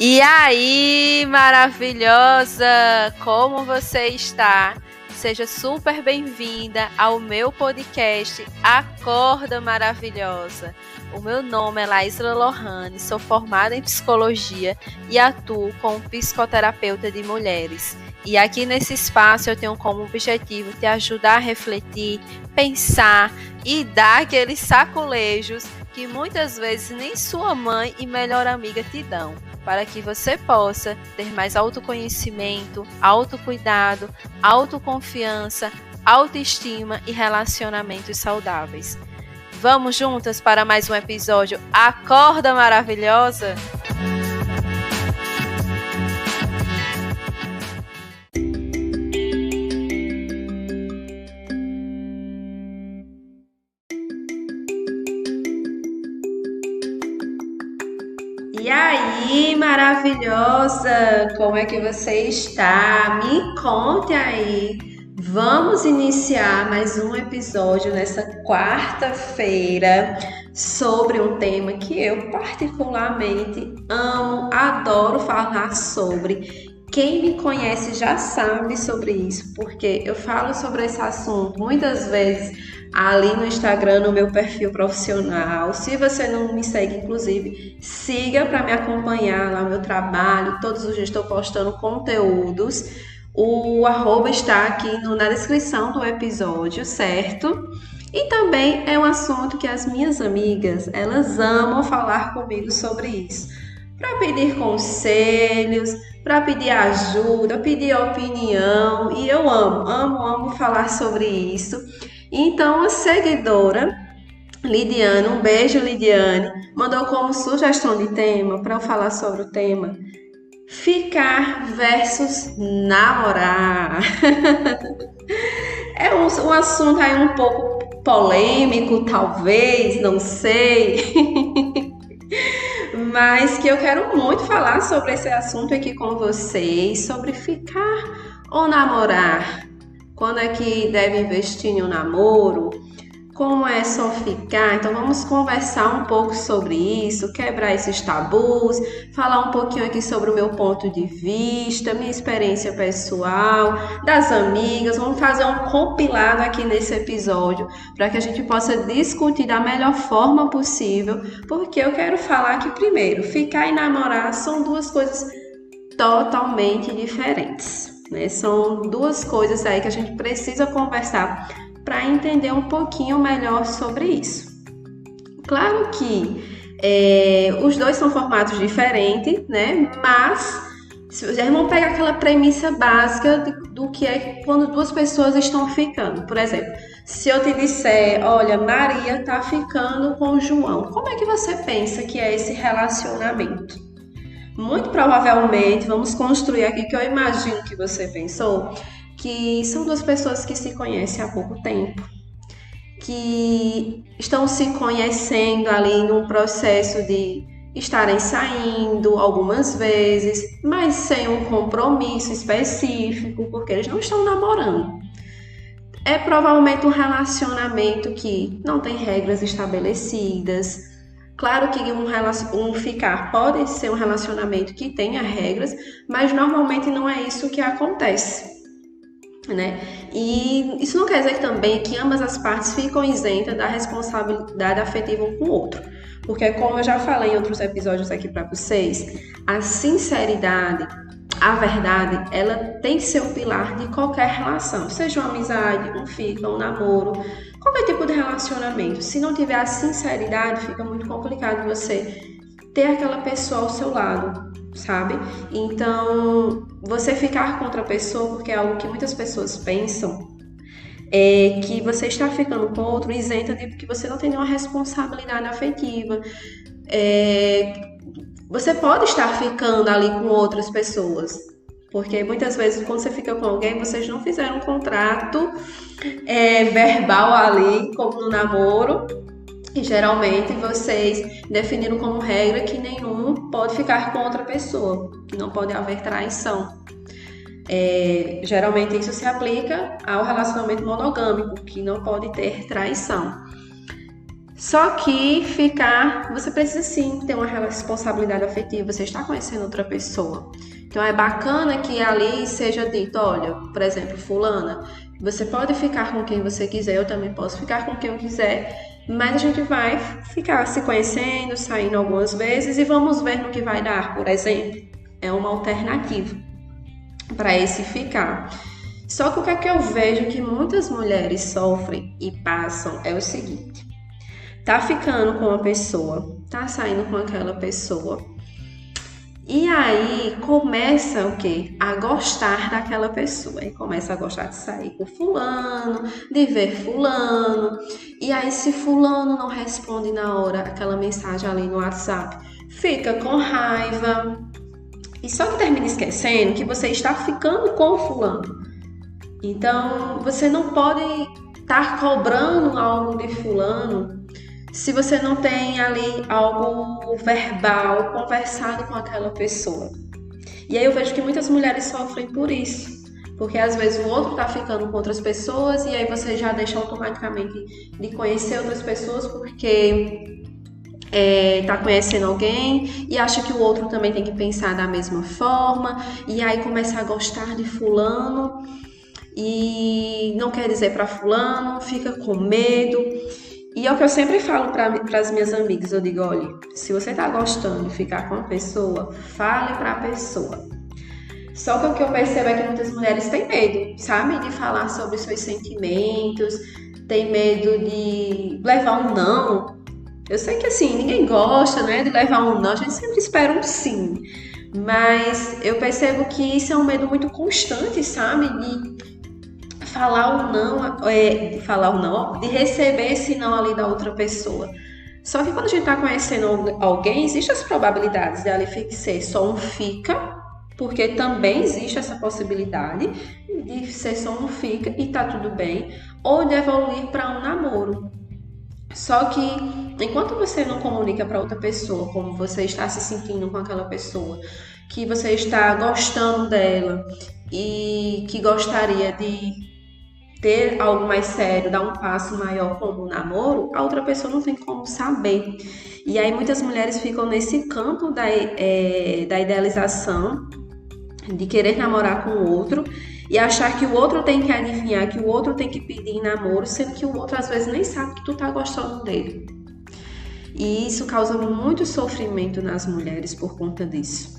E aí, maravilhosa! Como você está? Seja super bem-vinda ao meu podcast Acorda Maravilhosa. O meu nome é Laísla Lohane, sou formada em psicologia e atuo como psicoterapeuta de mulheres. E aqui nesse espaço eu tenho como objetivo te ajudar a refletir, pensar e dar aqueles sacolejos que muitas vezes nem sua mãe e melhor amiga te dão, para que você possa ter mais autoconhecimento, autocuidado, autoconfiança, autoestima e relacionamentos saudáveis. Vamos juntas para mais um episódio Acorda Maravilhosa? E aí, maravilhosa, como é que você está? Me conte aí. Vamos iniciar mais um episódio nessa quarta-feira sobre um tema que eu particularmente amo, adoro falar sobre. Quem me conhece já sabe sobre isso, porque eu falo sobre esse assunto muitas vezes ali no Instagram, no meu perfil profissional. Se você não me segue, inclusive, siga para me acompanhar lá no meu trabalho. Todos os dias estou postando conteúdos. O arroba está aqui na descrição do episódio, certo? E também é um assunto que as minhas amigas, elas amam falar comigo sobre isso. Para pedir conselhos, para pedir ajuda, pedir opinião. E eu amo falar sobre isso. Então, a seguidora, Lidiane, um beijo, Lidiane, mandou como sugestão de tema para eu falar sobre o tema ficar versus namorar. É um assunto aí um pouco polêmico, talvez, não sei. Mas que eu quero muito falar sobre esse assunto aqui com vocês, sobre ficar ou namorar. Quando é que deve investir em um namoro? Como é só ficar? Então vamos conversar um pouco sobre isso, quebrar esses tabus, falar um pouquinho aqui sobre o meu ponto de vista, minha experiência pessoal, das amigas. Vamos fazer um compilado aqui nesse episódio para que a gente possa discutir da melhor forma possível, porque eu quero falar que, primeiro, ficar e namorar são duas coisas totalmente diferentes, né? São duas coisas aí que a gente precisa conversar para entender um pouquinho melhor sobre isso. Claro que os dois são formatos diferentes, né? Mas vamos pegar aquela premissa básica do que é quando duas pessoas estão ficando. Por exemplo, se eu te disser, olha, Maria tá ficando com o João, como é que você pensa que é esse relacionamento? Muito provavelmente, vamos construir aqui que eu imagino que você pensou, que são duas pessoas que se conhecem há pouco tempo, que estão se conhecendo ali num processo de estarem saindo algumas vezes, mas sem um compromisso específico, porque eles não estão namorando. É provavelmente um relacionamento que não tem regras estabelecidas. Claro que um ficar pode ser um relacionamento que tenha regras, mas normalmente não é isso que acontece, né? E isso não quer dizer também que ambas as partes ficam isentas da responsabilidade afetiva um com o outro, porque como eu já falei em outros episódios aqui para vocês, a sinceridade, a verdade, ela tem que ser o pilar de qualquer relação, seja uma amizade, um fica, um namoro, qualquer tipo de relacionamento. Se não tiver a sinceridade, fica muito complicado você ter aquela pessoa ao seu lado, sabe? Então, você ficar com outra pessoa, porque é algo que muitas pessoas pensam, é que você está ficando com outro isenta de que você não tem nenhuma responsabilidade afetiva. Você pode estar ficando ali com outras pessoas, porque muitas vezes quando você fica com alguém, vocês não fizeram um contrato verbal ali, como no namoro, e geralmente vocês definiram como regra que nenhum pode ficar com outra pessoa, que não pode haver traição. Geralmente isso se aplica ao relacionamento monogâmico, que não pode ter traição. Só que ficar, você precisa sim ter uma responsabilidade afetiva, você está conhecendo outra pessoa. Então é bacana que ali seja dito, olha, por exemplo, fulana, você pode ficar com quem você quiser, eu também posso ficar com quem eu quiser, mas a gente vai ficar se conhecendo, saindo algumas vezes e vamos ver no que vai dar, por exemplo. É uma alternativa para esse ficar. Só que o que é que eu vejo que muitas mulheres sofrem e passam é o seguinte: tá ficando com uma pessoa, tá saindo com aquela pessoa, e aí começa o quê? A gostar daquela pessoa. E começa a gostar de sair com fulano, de ver fulano. E aí se fulano não responde na hora aquela mensagem ali no WhatsApp, fica com raiva. E só que termina esquecendo que você está ficando com fulano. Então você não pode estar cobrando algo de fulano se você não tem ali algo verbal, conversado com aquela pessoa. E aí eu vejo que muitas mulheres sofrem por isso, porque às vezes o outro tá ficando com outras pessoas e aí você já deixa automaticamente de conhecer outras pessoas porque tá conhecendo alguém e acha que o outro também tem que pensar da mesma forma e aí começa a gostar de fulano e não quer dizer para fulano, fica com medo. E é o que eu sempre falo para as minhas amigas, eu digo, olha, se você tá gostando de ficar com uma pessoa, fale para a pessoa. Só que o que eu percebo é que muitas mulheres têm medo, sabe? De falar sobre seus sentimentos, tem medo de levar um não. Eu sei que assim, ninguém gosta, né, de levar um não, a gente sempre espera um sim. Mas eu percebo que isso é um medo muito constante, sabe? De falar o não, de receber esse não ali da outra pessoa. Só que quando a gente tá conhecendo alguém, existem as probabilidades de ali ser só um fica, porque também existe essa possibilidade de ser só um fica e tá tudo bem, ou de evoluir para um namoro. Só que enquanto você não comunica para outra pessoa como você está se sentindo com aquela pessoa, que você está gostando dela e que gostaria de ter algo mais sério, dar um passo maior como um namoro, a outra pessoa não tem como saber. E aí muitas mulheres ficam nesse campo da idealização, de querer namorar com o outro e achar que o outro tem que adivinhar, que o outro tem que pedir em namoro, sendo que o outro às vezes nem sabe que tu tá gostando dele. E isso causa muito sofrimento nas mulheres por conta disso.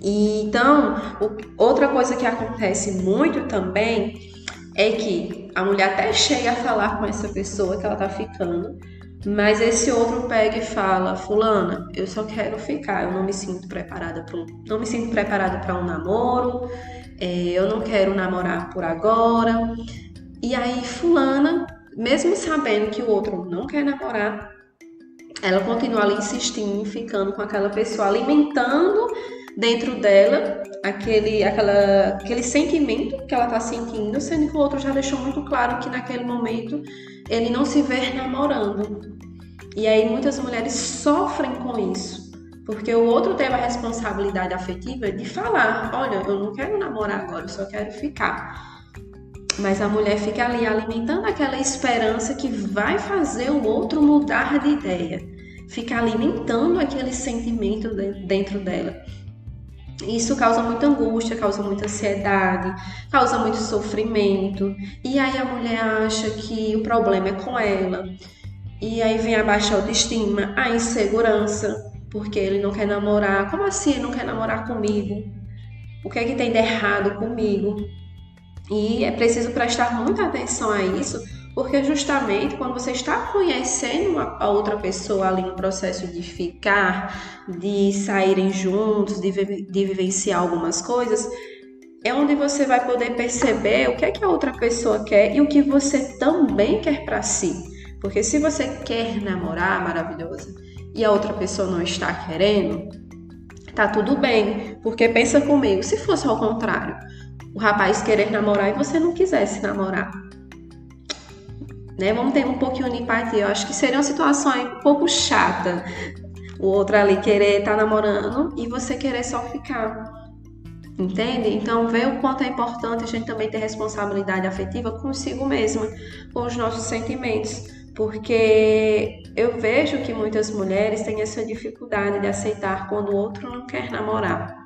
E então, outra coisa que acontece muito também é que a mulher até chega a falar com essa pessoa que ela tá ficando, mas esse outro pega e fala, fulana, eu só quero ficar, eu não me sinto preparada para um namoro, eu não quero namorar por agora. E aí fulana, mesmo sabendo que o outro não quer namorar, ela continua ali insistindo, ficando com aquela pessoa, alimentando dentro dela aquele sentimento que ela tá sentindo, sendo que o outro já deixou muito claro que naquele momento ele não se vê namorando. E aí muitas mulheres sofrem com isso, porque o outro teve a responsabilidade afetiva de falar, olha, eu não quero namorar agora, eu só quero ficar. Mas a mulher fica ali alimentando aquela esperança que vai fazer o outro mudar de ideia, fica alimentando aquele sentimento dentro dela. Isso causa muita angústia, causa muita ansiedade, causa muito sofrimento. E aí a mulher acha que o problema é com ela. E aí vem a baixa autoestima, a insegurança, porque ele não quer namorar. Como assim ele não quer namorar comigo? O que é que tem de errado comigo? E é preciso prestar muita atenção a isso, porque justamente quando você está conhecendo a outra pessoa ali no processo de ficar, de saírem juntos, de vivenciar algumas coisas, é onde você vai poder perceber o que é que a outra pessoa quer e o que você também quer para si. Porque se você quer namorar, maravilhosa, e a outra pessoa não está querendo, tá tudo bem. Porque pensa comigo, se fosse ao contrário, o rapaz querer namorar e você não quisesse namorar, né? Vamos ter um pouquinho de empatia. Eu acho que seria uma situação aí um pouco chata. O outro ali querer estar namorando e você querer só ficar. Entende? Então, vê o quanto é importante a gente também ter responsabilidade afetiva consigo mesma, com os nossos sentimentos. Porque eu vejo que muitas mulheres têm essa dificuldade de aceitar quando o outro não quer namorar.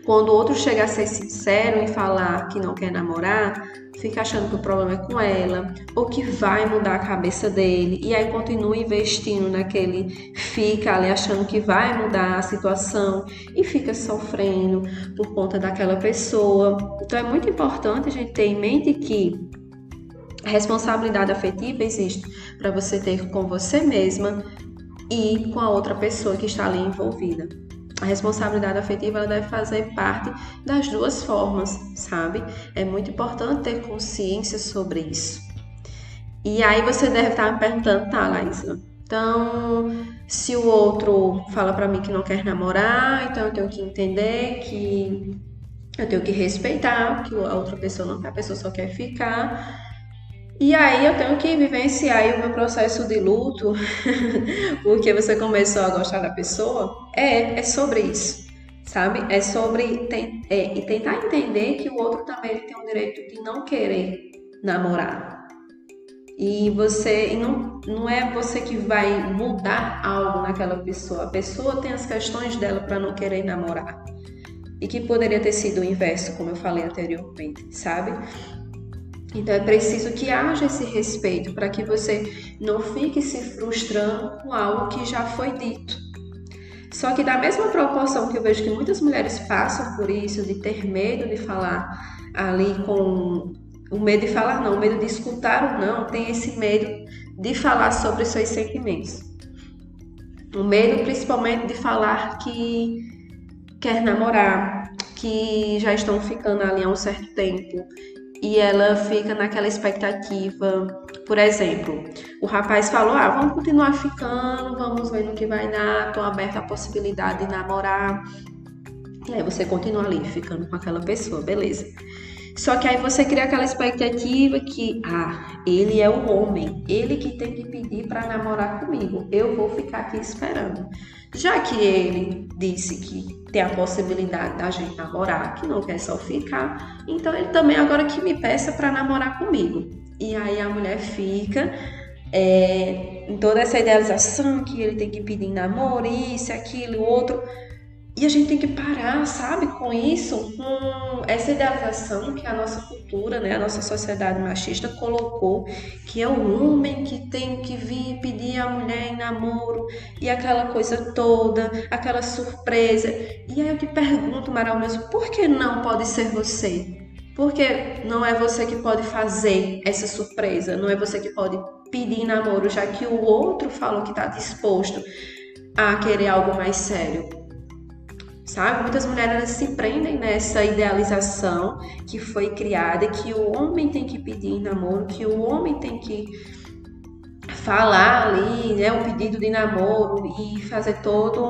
Quando o outro chega a ser sincero em falar que não quer namorar, fica achando que o problema é com ela, ou que vai mudar a cabeça dele, e aí continua investindo naquele, fica ali achando que vai mudar a situação e fica sofrendo por conta daquela pessoa. Então é muito importante a gente ter em mente que a responsabilidade afetiva existe para você ter com você mesma e com a outra pessoa que está ali envolvida. A responsabilidade afetiva ela deve fazer parte das duas formas, sabe? É muito importante ter consciência sobre isso. E aí você deve estar me perguntando, tá, Laísa? Então, se o outro fala para mim que não quer namorar, então eu tenho que entender que eu tenho que respeitar que a outra pessoa não quer, a pessoa só quer ficar. E aí eu tenho que vivenciar aí o meu processo de luto, porque você começou a gostar da pessoa. É sobre isso, sabe? É sobre tentar entender que o outro também tem o direito de não querer namorar. E não é você que vai mudar algo naquela pessoa. A pessoa tem as questões dela para não querer namorar. E que poderia ter sido o inverso, como eu falei anteriormente, sabe? Então é preciso que haja esse respeito para que você não fique se frustrando com algo que já foi dito. Só que da mesma proporção que eu vejo que muitas mulheres passam por isso, de ter medo de falar ali com... O medo de falar não, o medo de escutar ou não, tem esse medo de falar sobre os seus sentimentos. O medo principalmente de falar que quer namorar, que já estão ficando ali há um certo tempo. E ela fica naquela expectativa, por exemplo, o rapaz falou, vamos continuar ficando, vamos ver no que vai dar, tô aberta à possibilidade de namorar. E aí você continua ali, ficando com aquela pessoa, beleza. Só que aí você cria aquela expectativa que, ele é o homem, ele que tem que pedir para namorar comigo, eu vou ficar aqui esperando. Já que ele disse que tem a possibilidade da gente namorar, que não quer só ficar, então ele também agora que me peça para namorar comigo. E aí a mulher fica em toda essa idealização que ele tem que pedir namoro, isso, aquilo, outro. E a gente tem que parar, sabe, com isso, com essa idealização que a nossa cultura, né, a nossa sociedade machista colocou, que é o homem que tem que vir pedir a mulher em namoro e aquela coisa toda, aquela surpresa. E aí eu te pergunto, maravilhoso, por que não pode ser você? Porque não é você que pode fazer essa surpresa, não é você que pode pedir namoro, já que o outro falou que está disposto a querer algo mais sério. Sabe? Muitas mulheres se prendem nessa idealização que foi criada, que o homem tem que pedir em namoro, que o homem tem que falar ali, né, um pedido de namoro e fazer toda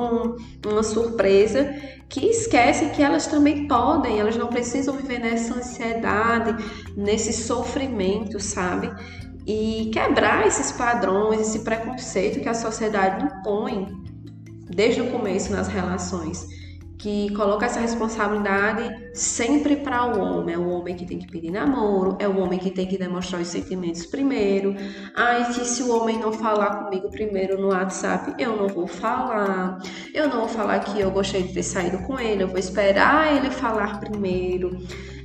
uma surpresa, que esquece que elas também podem, elas não precisam viver nessa ansiedade, nesse sofrimento, sabe? E quebrar esses padrões, esse preconceito que a sociedade impõe desde o começo nas relações, que coloca essa responsabilidade sempre para o homem. É o homem que tem que pedir namoro, é o homem que tem que demonstrar os sentimentos primeiro. E que se o homem não falar comigo primeiro no WhatsApp, eu não vou falar. Eu não vou falar que eu gostei de ter saído com ele, eu vou esperar ele falar primeiro.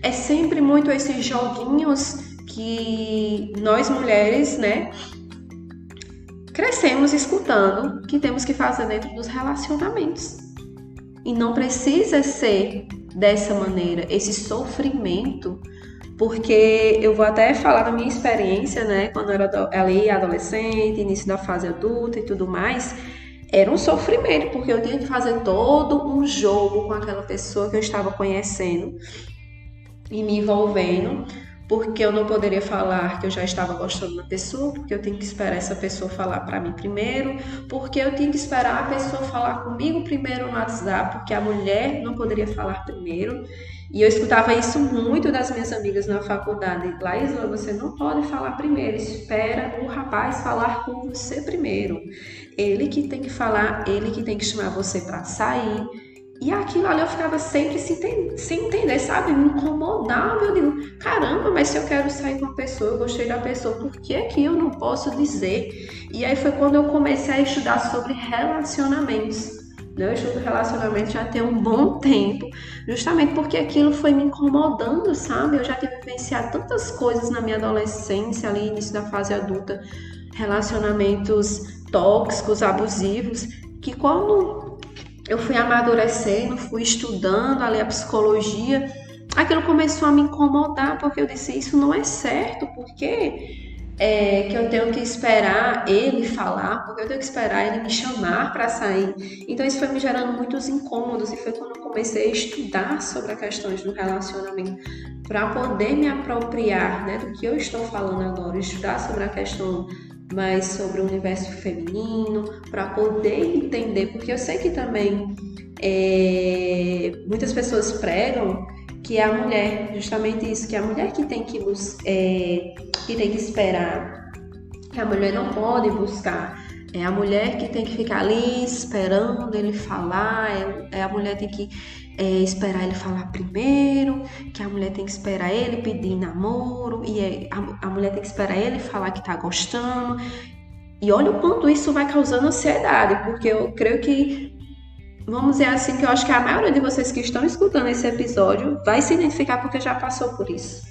É sempre muito esses joguinhos que nós mulheres, né, crescemos escutando que temos que fazer dentro dos relacionamentos. E não precisa ser dessa maneira, esse sofrimento, porque eu vou até falar da minha experiência, né, quando eu era ali adolescente, início da fase adulta e tudo mais, era um sofrimento, porque eu tinha que fazer todo um jogo com aquela pessoa que eu estava conhecendo e me envolvendo, porque eu não poderia falar que eu já estava gostando da pessoa, porque eu tenho que esperar essa pessoa falar para mim primeiro, porque eu tinha que esperar a pessoa falar comigo primeiro no WhatsApp, porque a mulher não poderia falar primeiro. E eu escutava isso muito das minhas amigas na faculdade. Laísa, você não pode falar primeiro, espera o rapaz falar com você primeiro. Ele que tem que falar, ele que tem que chamar você para sair. E aquilo ali eu ficava sempre sem entender, sabe? Me incomodava. Eu digo, caramba, mas se eu quero sair com a pessoa, eu gostei da pessoa, por que é que eu não posso dizer? E aí foi quando eu comecei a estudar sobre relacionamentos. Eu estudo relacionamento já tem um bom tempo, justamente porque aquilo foi me incomodando, sabe? Eu já tive vivenciado tantas coisas na minha adolescência, ali início da fase adulta, relacionamentos tóxicos, abusivos, que quando eu fui amadurecendo, fui estudando ali a psicologia, aquilo começou a me incomodar, porque eu disse, isso não é certo, porque que eu tenho que esperar ele falar, porque eu tenho que esperar ele me chamar para sair. Então isso foi me gerando muitos incômodos e foi quando eu comecei a estudar sobre as questões do relacionamento para poder me apropriar, né, do que eu estou falando agora, estudar sobre a questão mais sobre o universo feminino, para poder entender, porque eu sei que também muitas pessoas pregam que é a mulher, justamente isso, que é a mulher que tem que esperar, que a mulher não pode buscar, é a mulher que tem que ficar ali esperando ele falar, a mulher tem que esperar ele falar primeiro, que a mulher tem que esperar ele pedir namoro, e a mulher tem que esperar ele falar que tá gostando. E olha o quanto isso vai causando ansiedade, porque eu creio que, vamos dizer assim, que eu acho que a maioria de vocês que estão escutando esse episódio vai se identificar porque já passou por isso.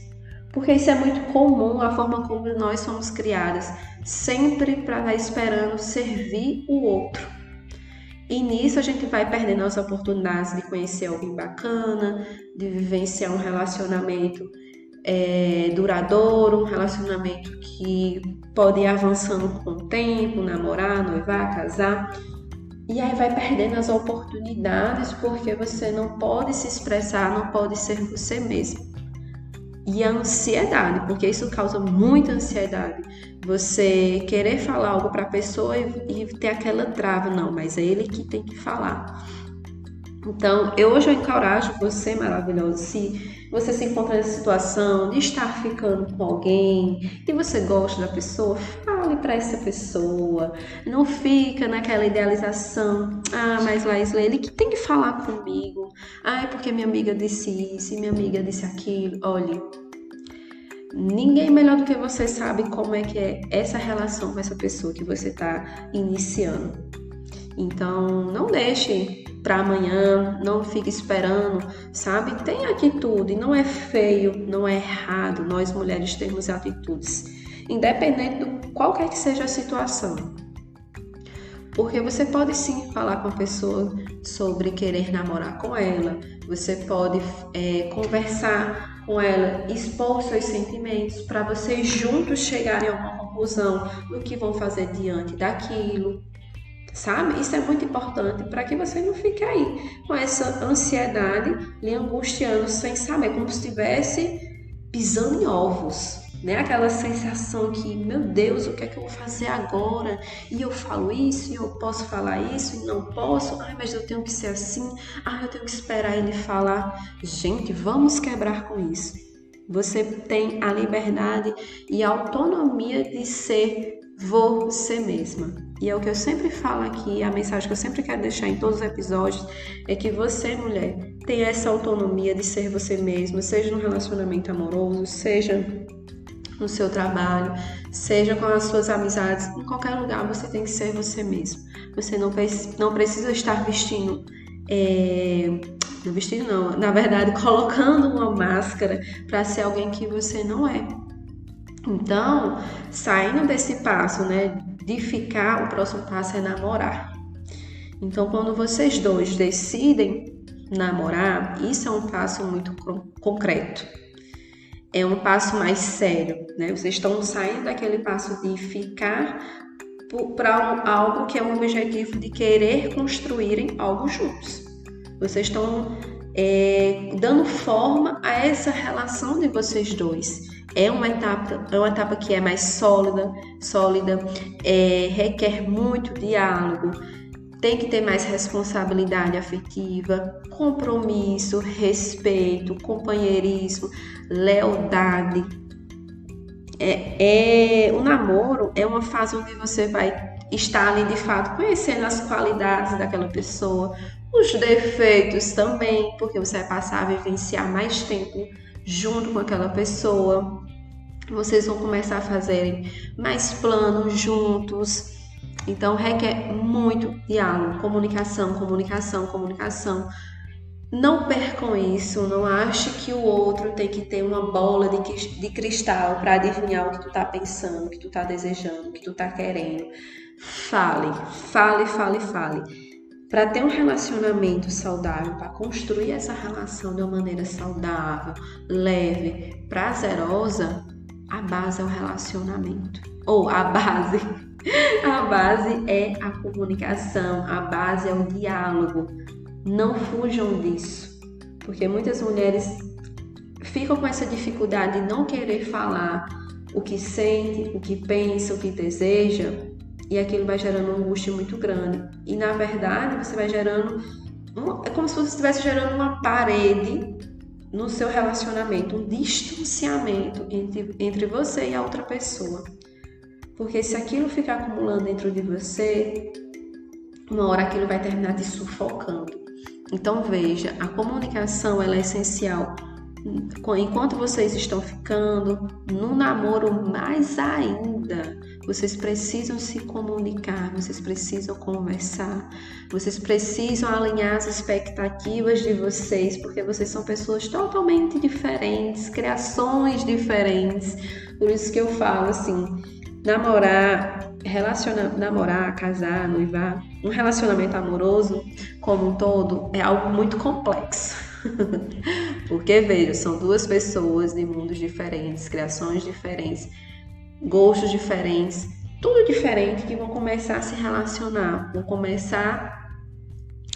Porque isso é muito comum, a forma como nós somos criadas, sempre para estar esperando servir o outro. E nisso a gente vai perdendo as oportunidades de conhecer alguém bacana, de vivenciar um relacionamento duradouro, um relacionamento que pode ir avançando com o tempo, namorar, noivar, casar. E aí vai perdendo as oportunidades porque você não pode se expressar, não pode ser você mesmo. E a ansiedade, porque isso causa muita ansiedade. Você querer falar algo para a pessoa e ter aquela trava, não, mas é ele que tem que falar. Então, hoje eu encorajo você, maravilhoso, se você se encontra nessa situação de estar ficando com alguém e você gosta da pessoa, fale para essa pessoa. Não fica naquela idealização, mas Laísla, ele que tem que falar comigo. É porque minha amiga disse isso e minha amiga disse aquilo. Olha, ninguém melhor do que você sabe como é que é essa relação com essa pessoa que você está iniciando. Então, não deixe para amanhã, não fique esperando, sabe? Tenha atitude, não é feio, não é errado nós mulheres termos atitudes, independente de qualquer que seja a situação. Porque você pode sim falar com a pessoa sobre querer namorar com ela, você pode conversar com ela, expor seus sentimentos para vocês juntos chegarem a uma conclusão do que vão fazer diante daquilo. Sabe? Isso é muito importante para que você não fique aí com essa ansiedade, lhe angustiando sem saber, como se estivesse pisando em ovos, né? Aquela sensação que, meu Deus, o que é que eu vou fazer agora? E eu falo isso, e eu posso falar isso, e não posso. Mas eu tenho que ser assim. Eu tenho que esperar ele falar. Gente, vamos quebrar com isso. Você tem a liberdade e a autonomia de ser você mesma. E é o que eu sempre falo aqui, a mensagem que eu sempre quero deixar em todos os episódios é que você, mulher, tem essa autonomia de ser você mesma, seja no relacionamento amoroso, seja no seu trabalho, seja com as suas amizades, em qualquer lugar você tem que ser você mesma. Você não precisa estar vestindo, na verdade, colocando uma máscara para ser alguém que você não é. Então, saindo desse passo, né, de ficar, o próximo passo é namorar. Então, quando vocês dois decidem namorar, isso é um passo muito concreto. É um passo mais sério, né? Vocês estão saindo daquele passo de ficar para algo que é um objetivo de querer construírem algo juntos. Vocês estão dando forma a essa relação de vocês dois. É uma etapa que é mais sólida, requer muito diálogo, tem que ter mais responsabilidade afetiva, compromisso, respeito, companheirismo, lealdade. O namoro é uma fase onde você vai estar ali de fato conhecendo as qualidades daquela pessoa, Os defeitos também, porque você vai passar a vivenciar mais tempo junto com aquela pessoa. Vocês vão começar a fazerem mais planos juntos. Então requer muito diálogo, comunicação, comunicação, comunicação. Não percam isso, não ache que o outro tem que ter uma bola de cristal para adivinhar o que tu tá pensando, o que tu tá desejando, o que tu tá querendo. Fale, fale, fale, fale. Para ter um relacionamento saudável, para construir essa relação de uma maneira saudável, leve, prazerosa, a base é o relacionamento. Ou a base é a comunicação, a base é o diálogo. Não fujam disso, porque muitas mulheres ficam com essa dificuldade de não querer falar o que sente, o que pensa, o que deseja, e aquilo vai gerando um angústia muito grande. E na verdade você vai gerando, é como se você estivesse gerando uma parede no seu relacionamento, um distanciamento entre você e a outra pessoa. Porque se aquilo ficar acumulando dentro de você, uma hora aquilo vai terminar te sufocando. Então veja, a comunicação ela é essencial enquanto vocês estão ficando, no namoro mais ainda. Vocês precisam se comunicar, vocês precisam conversar, vocês precisam alinhar as expectativas de vocês, porque vocês são pessoas totalmente diferentes, criações diferentes. Por isso que eu falo assim, namorar, casar, noivar, um relacionamento amoroso como um todo é algo muito complexo. Porque veja, são duas pessoas de mundos diferentes, criações diferentes, gostos diferentes, tudo diferente, que vão começar a se relacionar, vão começar,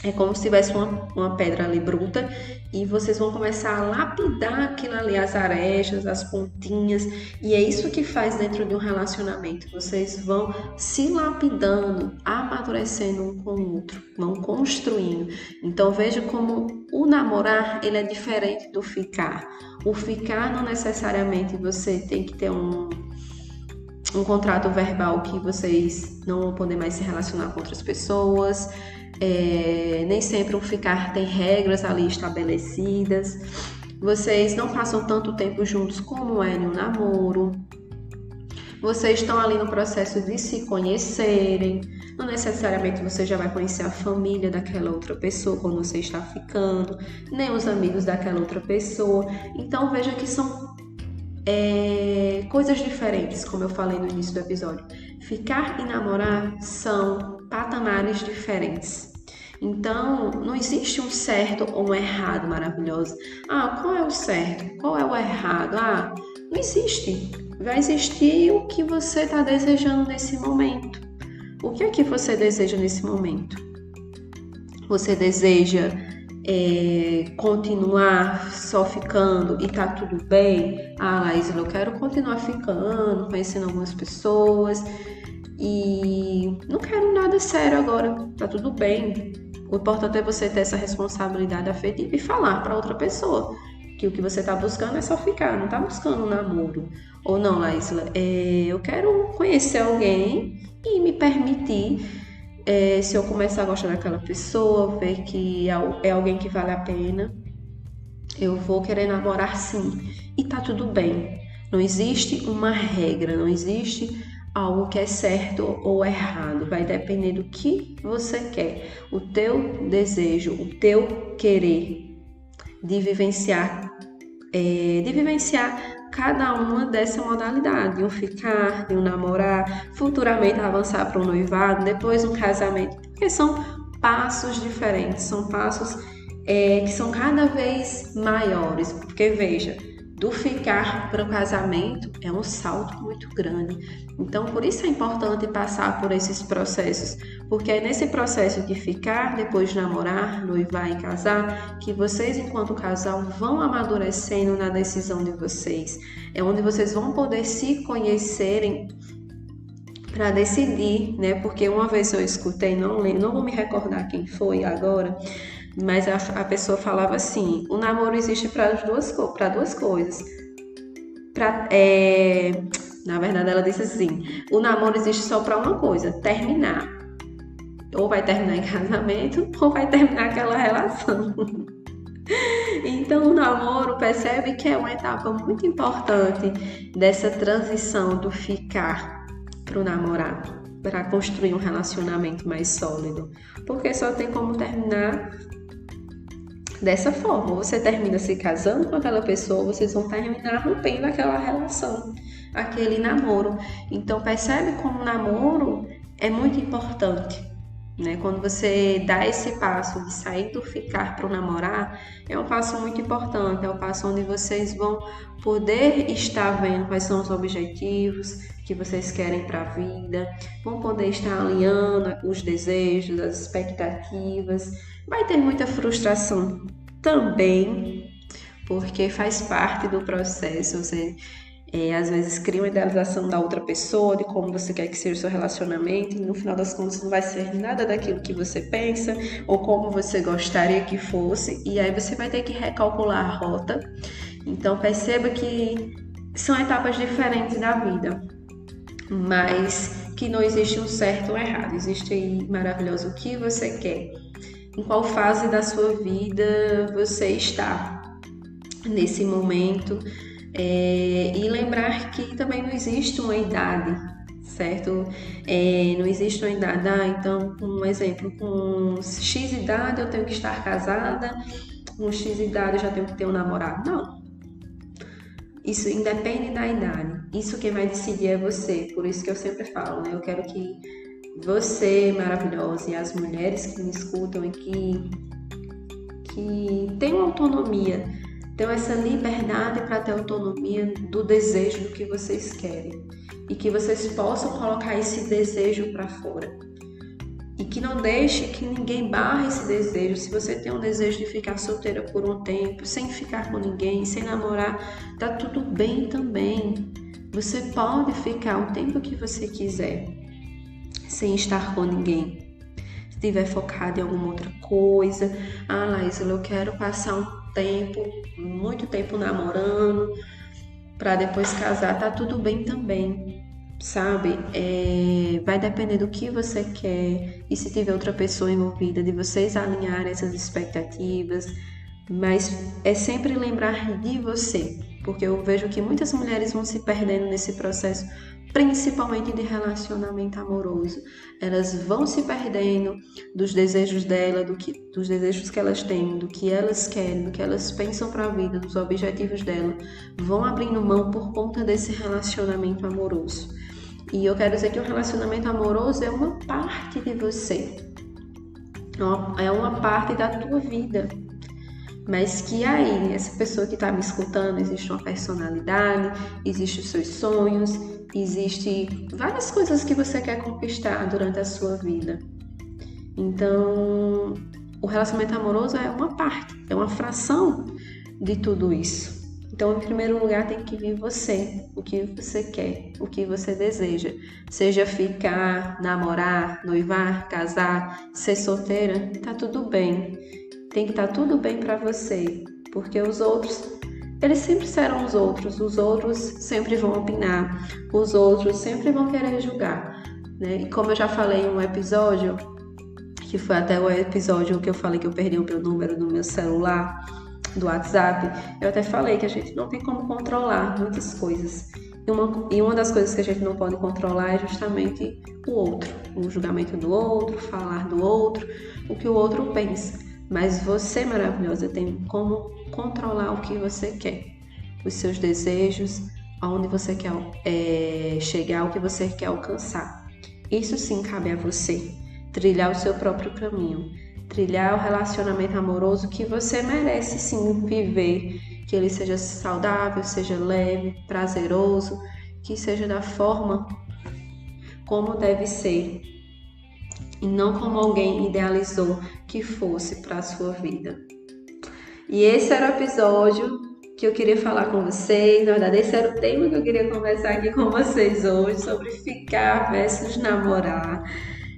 é como se tivesse uma pedra ali bruta, e vocês vão começar a lapidar aquilo ali, as arestas, as pontinhas, e é isso que faz dentro de um relacionamento. Vocês vão se lapidando, amadurecendo um com o outro, vão construindo. Então veja como o namorar, ele é diferente do ficar. O ficar não necessariamente você tem que ter um contrato verbal que vocês não vão poder mais se relacionar com outras pessoas. Nem sempre o ficar tem regras ali estabelecidas. Vocês não passam tanto tempo juntos como é no namoro. Vocês estão ali no processo de se conhecerem. Não necessariamente você já vai conhecer a família daquela outra pessoa quando você está ficando, nem os amigos daquela outra pessoa. Então veja que são coisas diferentes, como eu falei no início do episódio. Ficar e namorar são patamares diferentes. Então, não existe um certo ou um errado maravilhoso. Qual é o certo? Qual é o errado? Não existe. Vai existir o que você está desejando nesse momento. O que é que você deseja nesse momento? Você deseja continuar só ficando e tá tudo bem? Laís, eu quero continuar ficando, conhecendo algumas pessoas e não quero nada sério agora, tá tudo bem. O importante é você ter essa responsabilidade afetiva e falar para outra pessoa que o que você tá buscando é só ficar, não tá buscando um namoro. Ou não, Laís, eu quero conhecer alguém e me permitir, se eu começar a gostar daquela pessoa, ver que é alguém que vale a pena, eu vou querer namorar sim. E tá tudo bem. Não existe uma regra, não existe algo que é certo ou errado. Vai depender do que você quer. O teu desejo, o teu querer de vivenciar cada uma dessa modalidade, de um ficar, de um namorar, futuramente avançar para um noivado, depois um casamento, porque são passos diferentes, são passos que são cada vez maiores, porque veja, do ficar para o casamento é um salto muito grande. Então, por isso é importante passar por esses processos, porque é nesse processo de ficar, depois de namorar, noivar e casar, que vocês, enquanto casal, vão amadurecendo na decisão de vocês. É onde vocês vão poder se conhecerem para decidir, né? Porque uma vez eu escutei, não lembro, não vou me recordar quem foi agora, mas a pessoa falava assim: o namoro existe para duas coisas. Na verdade, ela disse assim: o namoro existe só para uma coisa, terminar. ou vai terminar em casamento ou vai terminar aquela relação. Então, o namoro, percebe que é uma etapa muito importante dessa transição do ficar para o namorar, para construir um relacionamento mais sólido, porque só tem como terminar dessa forma. Você termina se casando com aquela pessoa, vocês vão terminar rompendo aquela relação, aquele namoro. Então, percebe como o namoro é muito importante, né? Quando você dá esse passo de sair do ficar para o namorar, é um passo muito importante, é um passo onde vocês vão poder estar vendo quais são os objetivos que vocês querem para a vida, vão poder estar alinhando os desejos, as expectativas. Vai ter muita frustração também, porque faz parte do processo. Você às vezes cria uma idealização da outra pessoa, de como você quer que seja o seu relacionamento, e no final das contas não vai ser nada daquilo que você pensa ou como você gostaria que fosse, e aí você vai ter que recalcular a rota. Então perceba que são etapas diferentes da vida, mas que não existe um certo ou errado, existe aí maravilhoso o que você quer, em qual fase da sua vida você está nesse momento. E lembrar que também não existe uma idade, certo? Não existe uma idade, então, um exemplo, com X idade eu tenho que estar casada, com X idade eu já tenho que ter um namorado. Não. Isso independe da idade. Isso quem vai decidir é você. Por isso que eu sempre falo, né? Eu quero que você, maravilhosa, e as mulheres que me escutam e que tenham autonomia, então, essa liberdade para ter autonomia do desejo do que vocês querem. E que vocês possam colocar esse desejo para fora. E que não deixe que ninguém barre esse desejo. Se você tem um desejo de ficar solteira por um tempo, sem ficar com ninguém, sem namorar, tá tudo bem também. Você pode ficar o tempo que você quiser, sem estar com ninguém. Se estiver focado em alguma outra coisa. Laísa, eu quero passar muito tempo namorando, para depois casar, tá tudo bem também, sabe? Vai depender do que você quer, e se tiver outra pessoa envolvida, de vocês alinharem essas expectativas, mas é sempre lembrar de você, porque eu vejo que muitas mulheres vão se perdendo nesse processo, principalmente de relacionamento amoroso. Elas vão se perdendo dos desejos dela, dos desejos que elas têm, do que elas querem, do que elas pensam para a vida, dos objetivos dela. Vão abrindo mão por conta desse relacionamento amoroso. E eu quero dizer que o relacionamento amoroso é uma parte de você. É uma parte da tua vida. Mas que aí, essa pessoa que está me escutando, existe uma personalidade, existem os seus sonhos, existe várias coisas que você quer conquistar durante a sua vida. Então, o relacionamento amoroso é uma parte, é uma fração de tudo isso. Então, em primeiro lugar, tem que vir você, o que você quer, o que você deseja. Seja ficar, namorar, noivar, casar, ser solteira, tá tudo bem. Tem que estar tudo bem para você, porque os outros, eles sempre serão os outros sempre vão opinar, os outros sempre vão querer julgar, né? E como eu já falei em um episódio, que foi até o episódio que eu falei que eu perdi o meu número do meu celular, do WhatsApp, eu até falei que a gente não tem como controlar muitas coisas. E uma das coisas que a gente não pode controlar é justamente o outro, o julgamento do outro, falar do outro, o que o outro pensa. Mas você, maravilhosa, tem como controlar o que você quer, os seus desejos, aonde você quer chegar, o que você quer alcançar. Isso sim cabe a você, trilhar o seu próprio caminho, trilhar o relacionamento amoroso que você merece sim viver, que ele seja saudável, seja leve, prazeroso, que seja da forma como deve ser. E não como alguém idealizou que fosse para a sua vida. E esse era o episódio que eu queria falar com vocês. Na verdade, esse era o tema que eu queria conversar aqui com vocês hoje, sobre ficar versus namorar.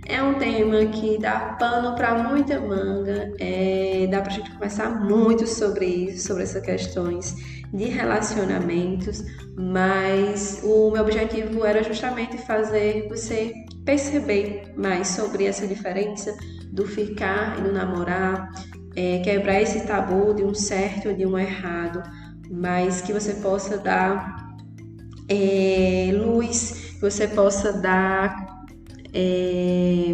É um tema que dá pano para muita manga, dá pra gente conversar muito sobre isso, sobre essas questões de relacionamentos, mas o meu objetivo era justamente fazer você perceber mais sobre essa diferença do ficar e do namorar, quebrar esse tabu de um certo e de um errado, mas que você possa dar luz, que você possa dar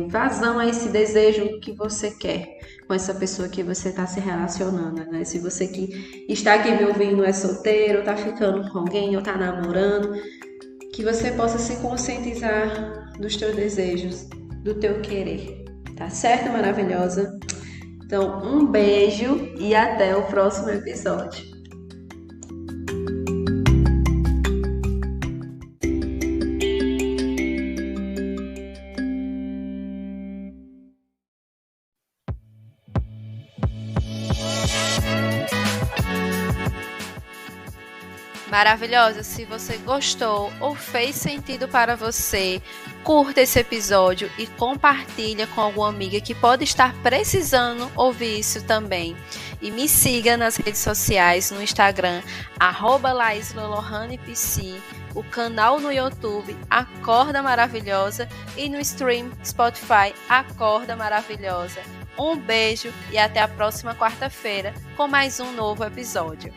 vazão a esse desejo que você quer com essa pessoa que você está se relacionando, né? Se você que está aqui me ouvindo é solteiro, está ficando com alguém ou está namorando, que você possa se conscientizar dos teus desejos, do teu querer, tá certo, maravilhosa? Então, um beijo e até o próximo episódio. Maravilhosa, se você gostou ou fez sentido para você, curta esse episódio e compartilha com alguma amiga que pode estar precisando ouvir isso também. E me siga nas redes sociais, no Instagram, @LaisLohanepc, o canal no YouTube Acorda Maravilhosa e no stream Spotify Acorda Maravilhosa. Um beijo e até a próxima quarta-feira com mais um novo episódio.